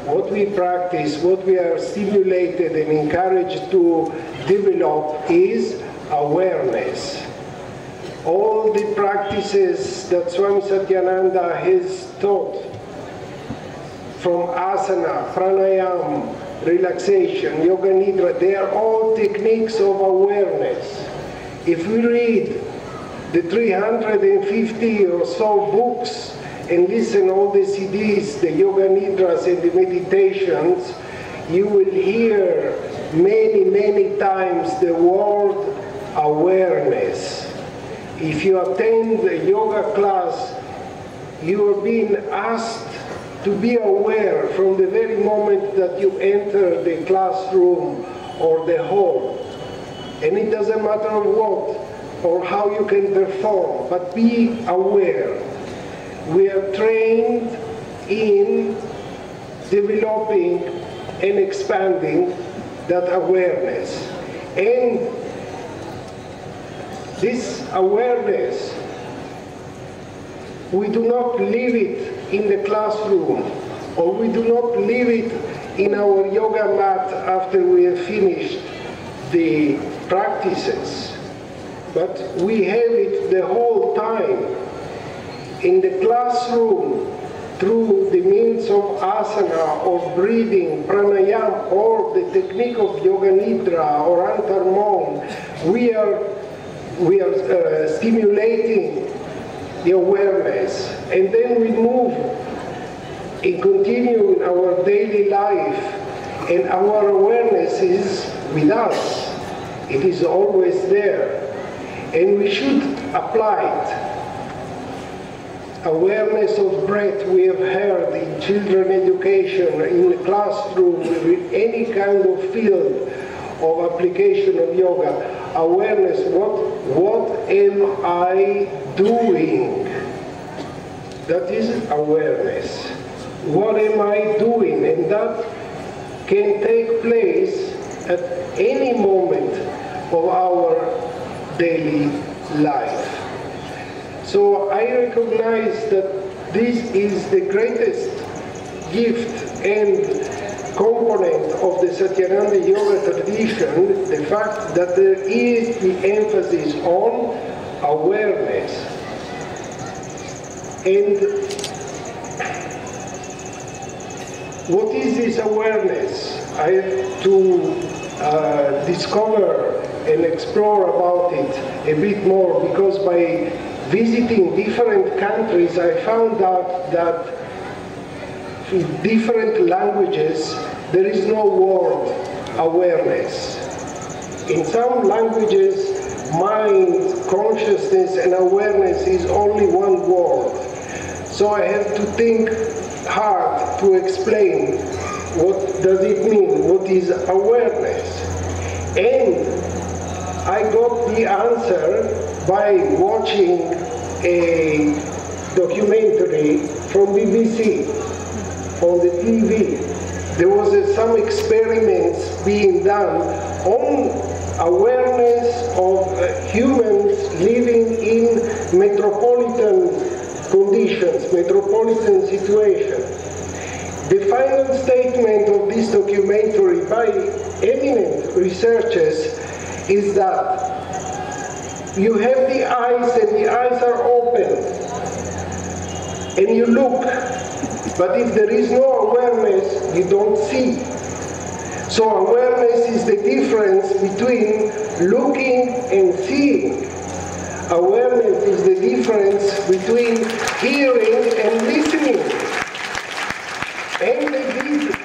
what we practice, what we are stimulated and encouraged to develop is awareness. All the practices that Swami Satyananda has taught, from asana, pranayama, relaxation, yoga nidra, they are all techniques of awareness. If we read the 350 or so books and listen all the CDs, the yoga nidras and the meditations, you will hear many, many times the word awareness. If you attend a yoga class, you are being asked to be aware from the very moment that you enter the classroom or the hall. And it doesn't matter what or how you can perform, but be aware. We are trained in developing and expanding that awareness. And this awareness, we do not leave it in the classroom, or we do not leave it in our yoga mat after we have finished the practices, but we have it the whole time in the classroom through the means of asana, of breathing, pranayama, or the technique of yoga nidra or antarmon. We are stimulating the awareness, and then we move and continue in our daily life, and our awareness is with us. It is always there, and we should apply it. Awareness of breath we have heard in children education, in the classroom, with any kind of field of application of yoga. Awareness, what am I doing? That is awareness. What am I doing? And that can take place at any moment of our daily life. So I recognize that this is the greatest gift and component of the Satyananda Yoga tradition, the fact that there is the emphasis on awareness. And what is this awareness? I have to discover and explore about it a bit more, because by visiting different countries I found out that in different languages there is no word awareness. In some languages, mind, consciousness and awareness is only one word. So I have to think hard to explain what does it mean, what is awareness. And I got the answer by watching a documentary from BBC on the TV. There was some experiments being done on awareness of humans living in metropolitan conditions, metropolitan situations. The final statement of this documentary by eminent researchers is that you have the eyes and the eyes are open and you look, but if there is no awareness, you don't see. So awareness is the difference between looking and seeing. Awareness is the difference between hearing and listening. And they did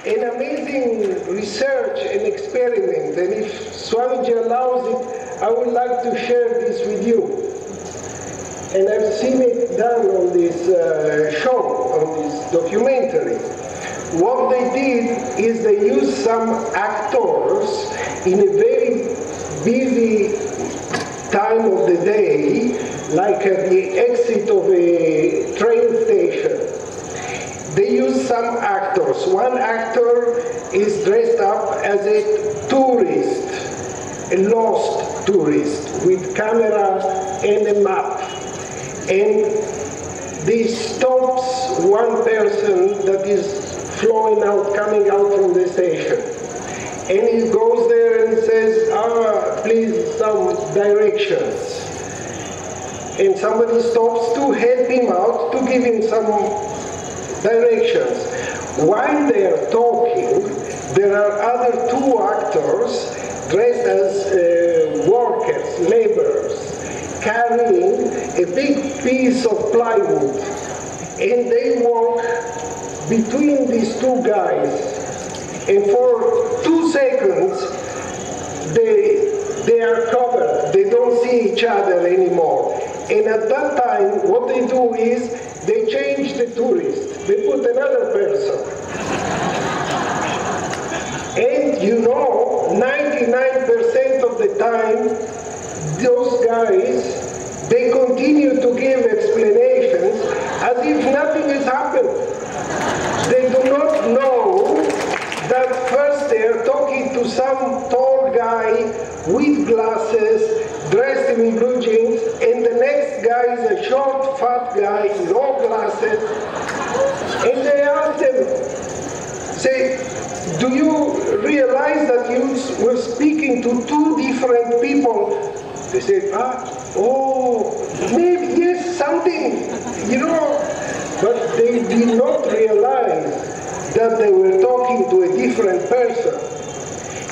an amazing research and experiment, and if Swamiji allows it, I would like to share this with you. And I've seen it done on this show, on this documentary. What they did is they used some actors in a very busy time of the day, like at the exit of a train station. They use some actors. One actor is dressed up as a tourist, a lost tourist, with camera and a map. And this stops one person that is flowing out, coming out from the station. And he goes there and says, please, some directions. And somebody stops to help him out, to give him some directions. While they are talking, there are other two actors dressed as workers, laborers, carrying a big piece of plywood. And they walk between these two guys. And for 2 seconds, they are covered. They don't see each other anymore. And at that time, what they do is they change the tourist. They put another person. And you know, 99% of the time, those guys, they continue to give explanations as if nothing has happened. They do not know that first they are talking to some tall guy with glasses, dressed in blue jeans, and the next guy is a short, fat guy, no glasses. And they ask them, say, do you realize that you were speaking to 2 different people? They say, maybe, yes, something, you know. But they did not realize that they were talking to a different person.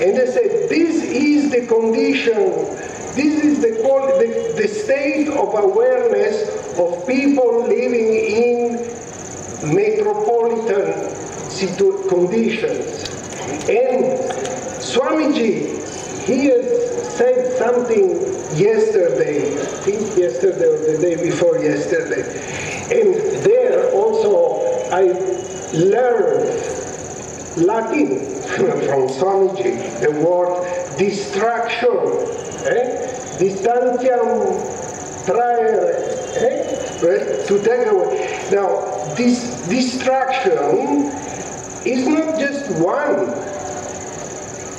And they said, this is the condition, this is the state of awareness of people living in metropolitan conditions. And Swamiji, he has said something yesterday, I think yesterday or the day before yesterday. And there also I learned Latin from Swamiji, the word distraction, distantiam traere, to take away. Now, this distraction is not just one.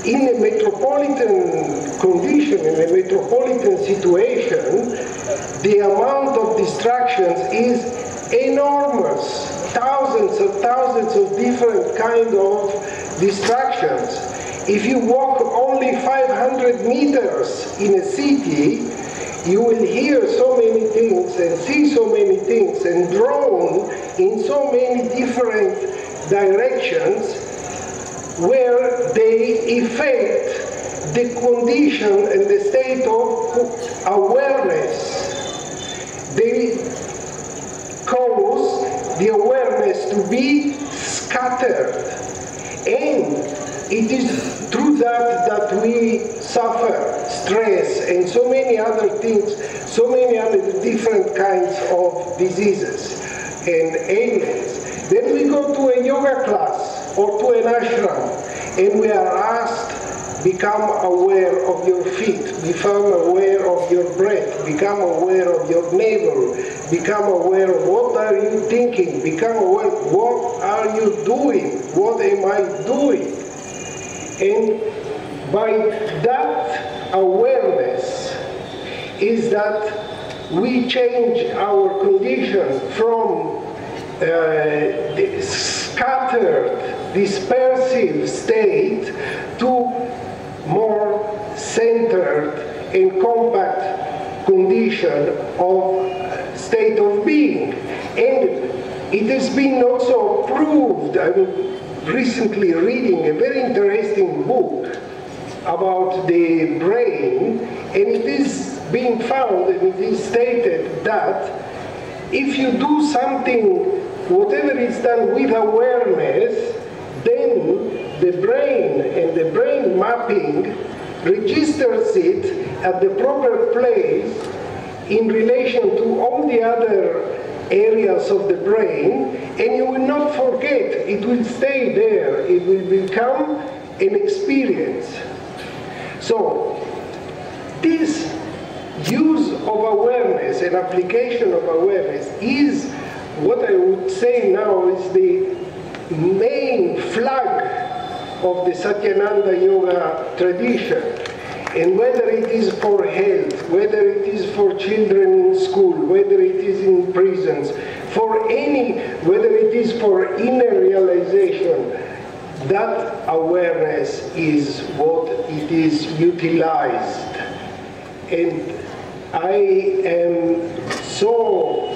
In a metropolitan condition, in a metropolitan situation, the amount of distractions is enormous. Thousands of different kinds of distractions. If you walk only 500 meters in a city, you will hear so many things and see so many things and drawn in so many different directions where they affect the condition and the state of awareness. They cause the awareness to be scattered. And it is through that we suffer stress and so many other things, so many other different kinds of diseases and ailments. Then we go to a yoga class or to an ashram and we are asked, become aware of your feet, become aware of your breath, become aware of your navel, become aware of what are you thinking, become aware what are you doing, what am I doing. And by that awareness is that we change our condition from the scattered, dispersive state to more centered and compact condition of state of being. And it has been also proved, I'm recently reading a very interesting book about the brain, and it is being found and it is stated that if you do something, whatever is done with awareness, then the brain and the brain mapping registers it at the proper place in relation to all the other areas of the brain, and you will not forget. It will stay there. It will become an experience. So this use of awareness and application of awareness is what I would say now is the main flag of the Satyananda Yoga tradition. And whether it is for health, whether it is for children in school, whether it is in prisons, whether it is for inner realization, that awareness is what it is utilized. And I am so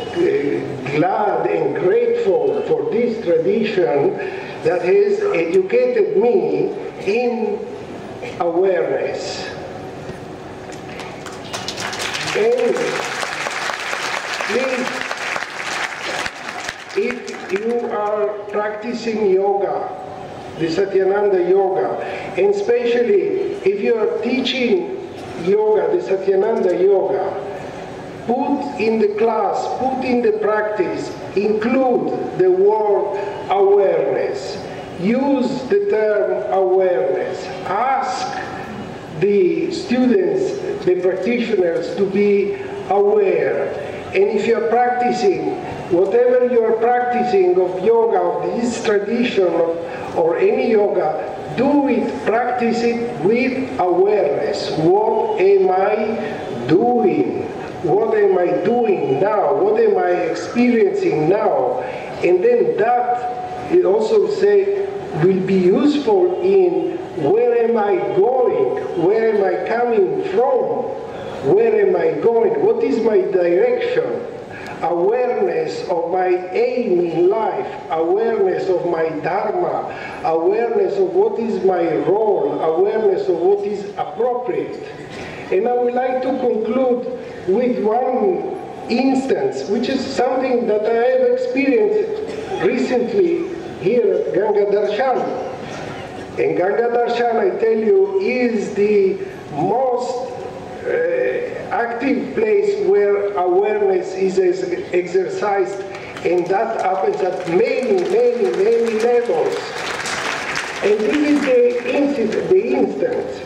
glad and grateful for this tradition that has educated me in awareness. And please, if you are practicing yoga, the Satyananda yoga, and especially if you are teaching yoga, the Satyananda yoga, put in the class, put in the practice, include the word awareness. Use the term awareness. Ask the students, the practitioners, to be aware. And if you are practicing, whatever you are practicing of yoga, of this tradition, or any yoga, do it, practice it with awareness. What am I doing? What am I doing now? What am I experiencing now? And then that, it also say, will be useful in where am I going? Where am I coming from? Where am I going? What is my direction? Awareness of my aim in life, awareness of my dharma, awareness of what is my role, awareness of what is appropriate. And I would like to conclude with one instance, which is something that I have experienced recently here at Ganga Darshan. And Ganga Darshan, I tell you, is the most active place where awareness is exercised, and that happens at many, many, many levels. And this is the instance.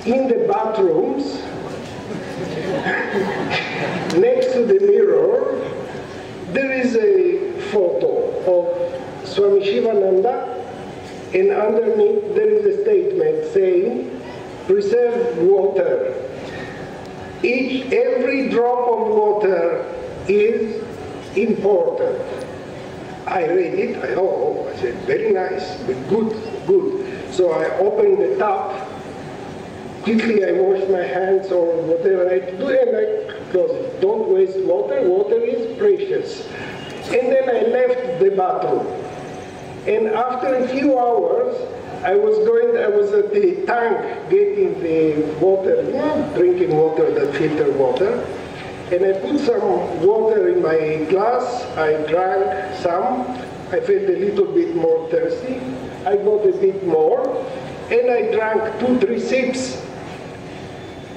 In the bathrooms, next to the mirror, there is a photo of Swami Shivananda, and underneath there is a statement saying, preserve water. Every drop of water is important. I read it, I said, very nice, but good. So I opened the tap, quickly I washed my hands or whatever I had to do, and I closed it. Don't waste water, water is precious. And then I left the bathroom. And after a few hours, I was at the tank getting the water, drinking water, the filtered water, and I put some water in my glass. I drank some. I felt a little bit more thirsty. I got a bit more, and I drank 2-3 sips,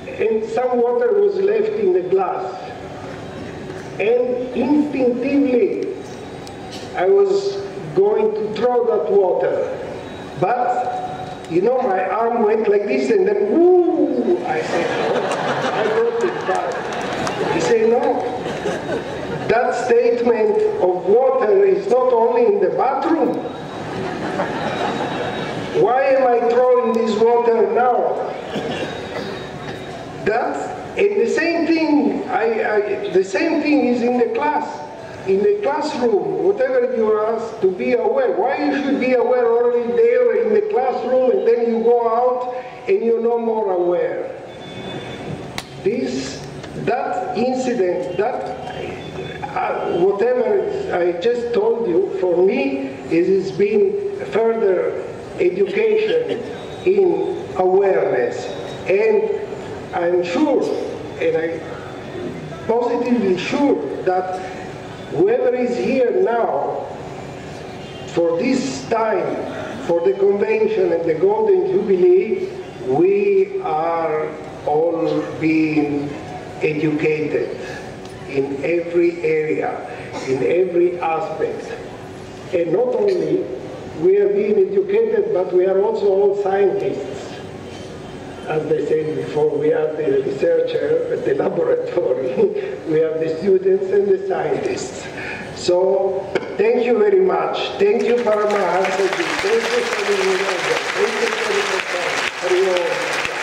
and some water was left in the glass. And instinctively, I was going to throw that water. But, my arm went like this, and then, whoo! I said, no, I brought it back. He said, no. That statement of water is not only in the bathroom. Why am I throwing this water now? And the same thing, the same thing is in the class. In the classroom, whatever you are asked to be aware, why you should be aware only there in the classroom, and then you go out and you're no more aware. That incident, whatever I just told you, for me, it has been further education in awareness. And I'm sure, and I'm positively sure that whoever is here now, for this time, for the convention and the Golden Jubilee, we are all being educated in every area, in every aspect. And not only we are being educated, but we are also all scientists. As they said before, we are the researcher at the laboratory, we have the students and the scientists. So, thank you very much. Thank you, Paramahansaji. Thank you for the Thank you for the